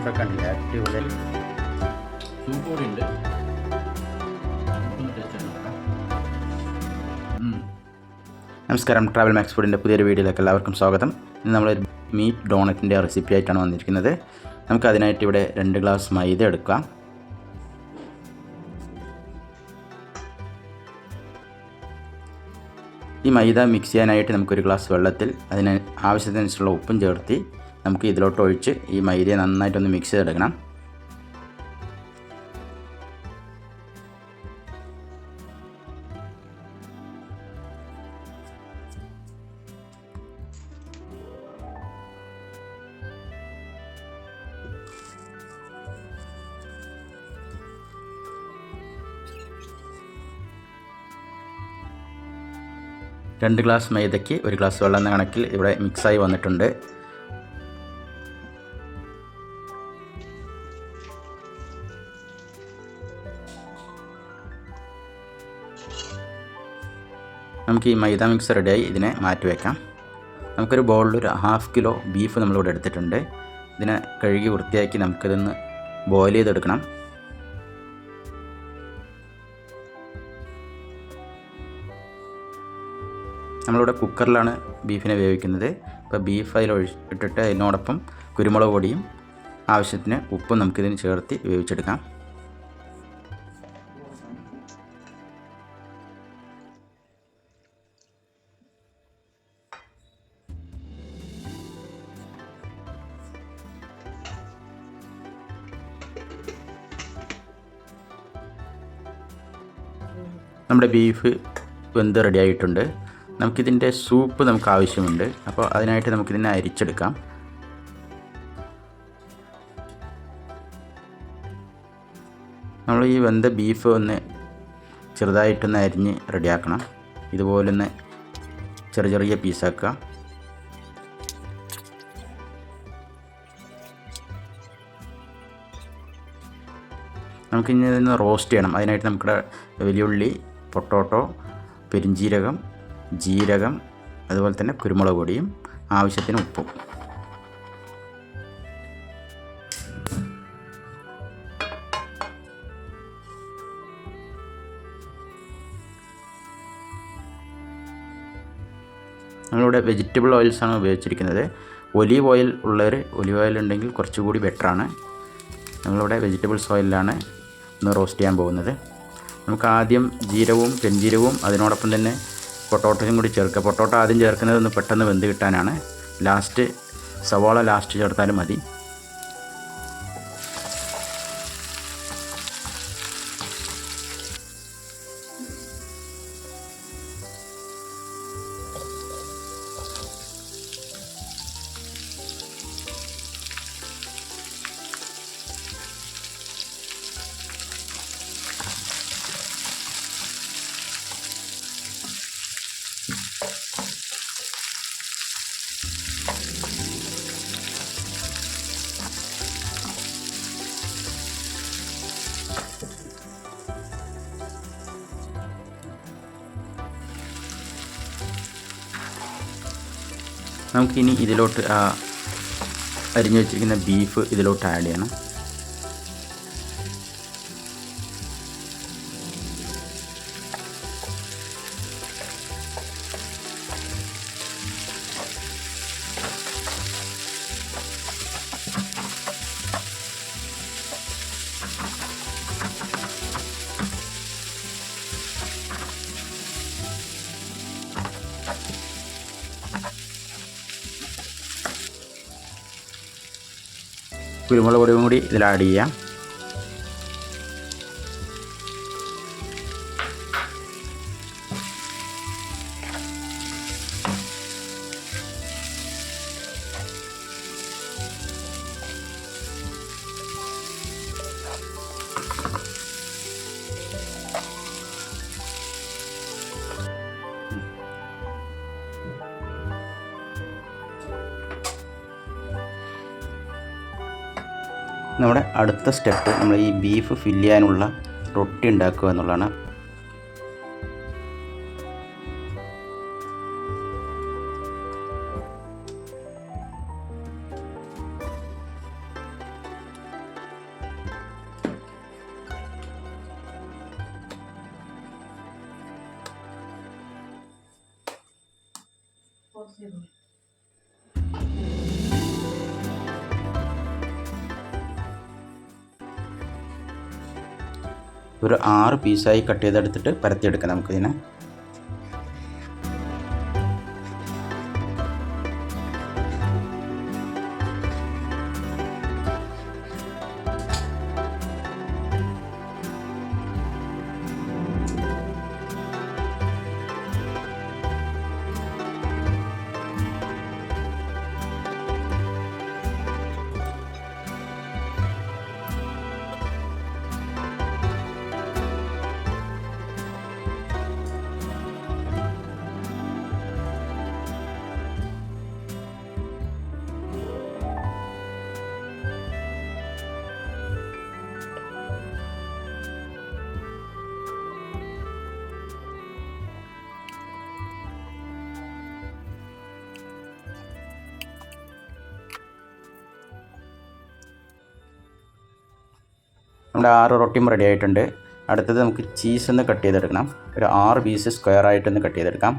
ബീഫൊക്കെ ഉണ്ടല്ലേ അടിപൊളി. സൂപ്പ് കൂടി ഉണ്ട്. ടേസ്റ്റ് നോക്കാം. നമസ്കാരം, ട്രാവൽ മാക്സ് ഫുഡിൻ്റെ പുതിയൊരു വീഡിയോയിലേക്ക് എല്ലാവർക്കും സ്വാഗതം. ഇന്ന് നമ്മളൊരു മീറ്റ് ഡോണറ്റിൻ്റെ റെസിപ്പി ആയിട്ടാണ് വന്നിരിക്കുന്നത്. നമുക്കതിനായിട്ട് ഇവിടെ 2 ഗ്ലാസ് മൈദ എടുക്കാം. ഈ മൈദ മിക്സ് ചെയ്യാനായിട്ട് നമുക്കൊരു ഗ്ലാസ് വെള്ളത്തിൽ അതിന് ആവശ്യത്തിനനുസരിച്ചുള്ള ഉപ്പും ചേർത്ത് നമുക്ക് ഇതിലോട്ട് ഒഴിച്ച് ഈ മൈദയെ നന്നായിട്ടൊന്ന് മിക്സ് ചെയ്തെടുക്കണം. രണ്ട് ഗ്ലാസ് മൈദയ്ക്ക് 1 ഗ്ലാസ് വെള്ളം എന്ന കണക്കിൽ ഇവിടെ മിക്സായി വന്നിട്ടുണ്ട്. നമുക്ക് ഈ മൈദ മിക്സ് റെഡിയായി ഇതിനെ മാറ്റി വയ്ക്കാം. നമുക്കൊരു ബൗളിൽ ഒരു 1/2 കിലോ ബീഫ് നമ്മളിവിടെ എടുത്തിട്ടുണ്ട്. ഇതിനെ കഴുകി വൃത്തിയാക്കി നമുക്കിതൊന്ന് ബോയിൽ ചെയ്തെടുക്കണം. നമ്മളിവിടെ കുക്കറിലാണ് ബീഫിനെ വേവിക്കുന്നത്. ഇപ്പോൾ ബീഫ് അതിൽ ഇട്ടിട്ട് അതിനോടൊപ്പം കുരുമുളക് പൊടിയും ആവശ്യത്തിന് ഉപ്പും നമുക്കിതിന് ചേർത്ത് വേവിച്ചെടുക്കാം. നമ്മുടെ ബീഫ് വെന്ത് റെഡി ആയിട്ടുണ്ട്. നമുക്കിതിൻ്റെ സൂപ്പ് നമുക്ക് ആവശ്യമുണ്ട്. അപ്പോൾ അതിനായിട്ട് നമുക്കിതിനെ അരിച്ചെടുക്കാം. നമ്മൾ ഈ വെന്ത ബീഫ് ഒന്ന് ചെറുതായിട്ടൊന്ന് അരിഞ്ഞ് റെഡിയാക്കണം. ഇതുപോലൊന്ന് ചെറിയ ചെറിയ പീസാക്കുക. നമുക്കിനി ഇതൊന്ന് റോസ്റ്റ് ചെയ്യണം. അതിനായിട്ട് നമുക്കിവിടെ വലിയുള്ളി, പൊട്ടോട്ടോ, പെരിഞ്ജീരകം, ജീരകം, അതുപോലെ തന്നെ കുരുമുളക് പൊടിയും ആവശ്യത്തിന് ഉപ്പും. നമ്മളിവിടെ വെജിറ്റബിൾ ഓയിൽസാണ് ഉപയോഗിച്ചിരിക്കുന്നത്. ഒലീവ് ഓയിൽ ഉള്ളവർ ഒലീവ് ഓയിൽ ഉണ്ടെങ്കിൽ കുറച്ചുകൂടി ബെറ്ററാണ്. നമ്മളിവിടെ വെജിറ്റബിൾസ് ഓയിലാണ് ഇന്ന് റോസ്റ്റ് ചെയ്യാൻ പോകുന്നത്. നമുക്ക് ആദ്യം ജീരകവും പെരുംജീരകവും അതിനോടൊപ്പം തന്നെ പൊട്ടോട്ടോയും കൂടി ചേർക്കുക. പൊട്ടോട്ടോ ആദ്യം ചേർക്കുന്നത് ഒന്ന് പെട്ടെന്ന് വെന്ത് കിട്ടാനാണ്. സവാള ലാസ്റ്റ് ചേർത്താലും മതി. നമുക്കിനി ഇതിലോട്ട് അരിഞ്ഞു വെച്ചിരിക്കുന്ന ബീഫ് ഇതിലോട്ട് ആഡ് ചെയ്യണം. കുരുമുളക് പൊടിയും കൂടി ഇതിൽ ആഡ് ചെയ്യാം. നമ്മുടെ അടുത്ത സ്റ്റെപ്പ് നമ്മൾ ഈ ബീഫ് ഫില്ല് ചെയ്യാനുള്ള റൊട്ടി ഉണ്ടാക്കുക എന്നുള്ളതാണ്. ഒരു 6 പീസായി കട്ട് ചെയ്തെടുത്തിട്ട് പരത്തിയെടുക്കാം നമുക്കിതിനെ. നമ്മുടെ 6 റൊട്ടിയും റെഡി ആയിട്ടുണ്ട്. അടുത്തത് നമുക്ക് ചീസ് ഒന്ന് കട്ട് ചെയ്തെടുക്കണം. ഒരു 6 പീസ് സ്ക്വയർ ആയിട്ടൊന്ന് കട്ട് ചെയ്തെടുക്കാം.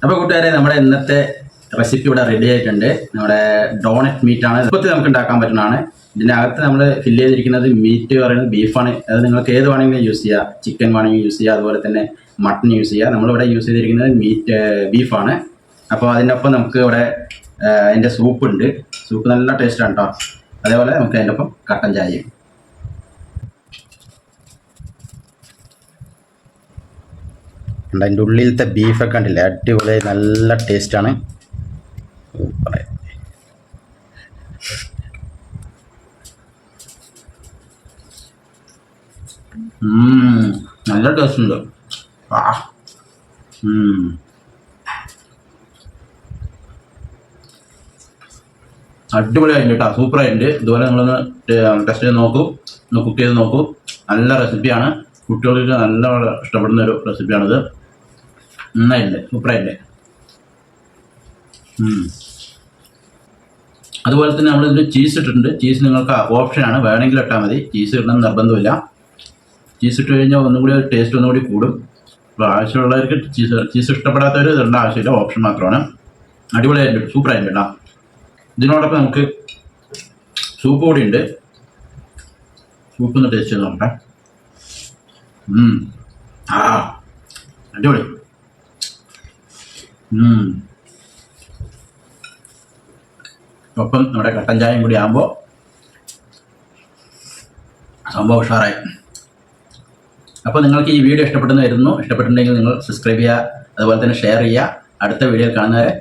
അപ്പോൾ കൂട്ടുകാരെ, നമ്മുടെ ഇന്നത്തെ റെസിപ്പി ഇവിടെ റെഡി ആയിട്ടുണ്ട്. നമ്മുടെ ഡോണറ്റ് മീറ്റാണ്. എളുപ്പത്തിൽ നമുക്ക് ഉണ്ടാക്കാൻ പറ്റുന്നതാണ്. ഇതിൻ്റെ അകത്ത് നമ്മൾ ഫില്ല് ചെയ്തിരിക്കുന്നത് മീറ്റ് പറയുന്നത് ബീഫാണ്. അത് നിങ്ങൾക്ക് ഏത് വേണമെങ്കിലും യൂസ് ചെയ്യുക. ചിക്കൻ വേണമെങ്കിൽ യൂസ് ചെയ്യുക, അതുപോലെ തന്നെ മട്ടൺ യൂസ് ചെയ്യുക. നമ്മളിവിടെ യൂസ് ചെയ്തിരിക്കുന്നത് ബീഫാണ്. അപ്പോൾ അതിൻ്റെ ഒപ്പം നമുക്ക് ഇവിടെ അതിൻ്റെ സൂപ്പ് ഉണ്ട്. സൂപ്പ് നല്ല ടേസ്റ്റാണ് കേട്ടോ. അതേപോലെ നമുക്ക് അതിൻ്റെ ഒപ്പം കട്ടൻ ചായയും. അതിൻ്റെ ഉള്ളിലത്തെ ബീഫൊക്കെ കണ്ടില്ലേ, അടിപൊളി നല്ല ടേസ്റ്റാണ്. നല്ല ടേസ്റ്റ് ഉണ്ട്. അടിപൊളിയായിട്ടുണ്ട് കേട്ടോ, സൂപ്പറായിട്ടുണ്ട്. ഇതുപോലെ നിങ്ങളൊന്ന് ടെസ്റ്റ് ചെയ്ത് നോക്കൂ, ഒന്ന് കുക്ക് ചെയ്ത് നോക്കൂ. നല്ല റെസിപ്പിയാണ്, കുട്ടികൾക്ക് നല്ല ഇഷ്ടപ്പെടുന്ന ഒരു റെസിപ്പിയാണിത്. നന്നായിട്ടുണ്ട്, സൂപ്പറായിട്ടുണ്ട്. അതുപോലെ തന്നെ നമ്മളിതിൽ ചീസ് ഇട്ടിട്ടുണ്ട്. ചീസ് നിങ്ങൾക്ക് ഓപ്ഷനാണ്, വേണമെങ്കിൽ ഇട്ടാൽ മതി. ചീസ് ഇടണം നിർബന്ധമില്ല. ചീസ് ഇട്ട് കഴിഞ്ഞാൽ ഒന്നും കൂടി ടേസ്റ്റ് ഒന്നും കൂടി കൂടും. അപ്പോൾ ആവശ്യമുള്ളവർക്ക് ചീസ് ഇഷ്ടപ്പെടാത്തവർ ഇടേണ്ട ആവശ്യമില്ല, ഓപ്ഷൻ മാത്രമാണ്. അടിപൊളിയായിട്ടുണ്ട്, സൂപ്പറായിട്ടുണ്ട് കേട്ടോ. ഇതിനോടൊപ്പം നമുക്ക് സൂപ്പ് കൂടി ഉണ്ട്. സൂപ്പ് ഒന്ന് ടേസ്റ്റ് ചെയ്ത് നോക്കട്ടെ. അടിപൊളി. ഒപ്പം നമ്മുടെ കട്ടൻ ചായയും കൂടി ആകുമ്പോൾ സംഭവം ഉഷാറായി. അപ്പോൾ നിങ്ങൾക്ക് ഈ വീഡിയോ ഇഷ്ടപ്പെട്ടിട്ടുണ്ടെങ്കിൽ നിങ്ങൾ സബ്സ്ക്രൈബ് ചെയ്യുക, അതുപോലെ തന്നെ ഷെയർ ചെയ്യുക. അടുത്ത വീഡിയോ കാണുന്നവരെ